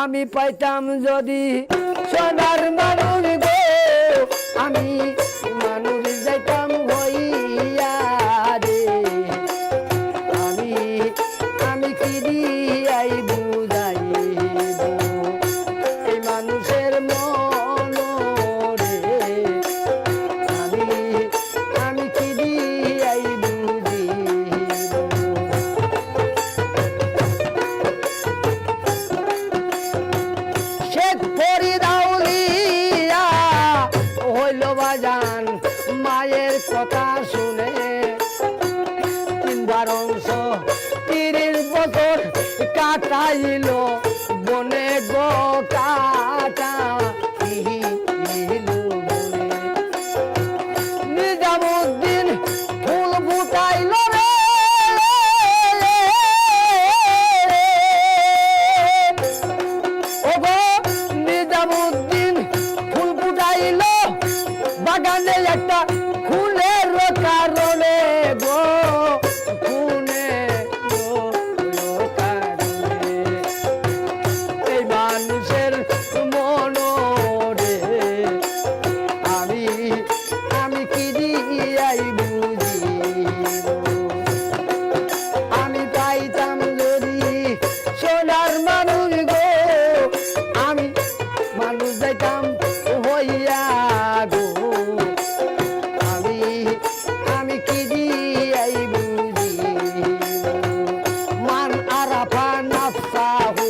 আমি পাইতাম যদি সোনার মানুষ গো আমি মানুষ যাইতাম হইয়া রে আমি আমি কি দিয়াই বুঝাইব এই মানুষের মন রে আমি আমি কি দিয়াই বুঝিব শেখ ফরিদাউলিয়া হইল বাজান মায়ের কথা শুনে 3 অংশ 30 বছর কাটাইল বনে গো কাটাইল বনে নিজামুদ্দিন ফুল ফুটাইল রে ওগো নিজামুদ্দিন ফুল ফুটাইল বাগানে একটা ফুলের কারণে গো এই মানুষের মন রে আমি আমি কি দিয়াই বুঝিব আমি পাইতাম যদি সোনার মানুষ গো আমি মানুষ যাইতাম হইয়া গো আমি আমি কি দিয়াই বুঝিব মান আরাফা নাফসাহু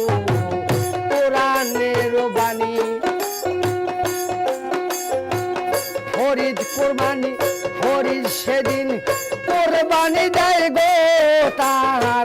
কোরআনের বাণী ফরিদ কোরবানি ফরিদ সেদিন কোরবানি দেয় গো তারা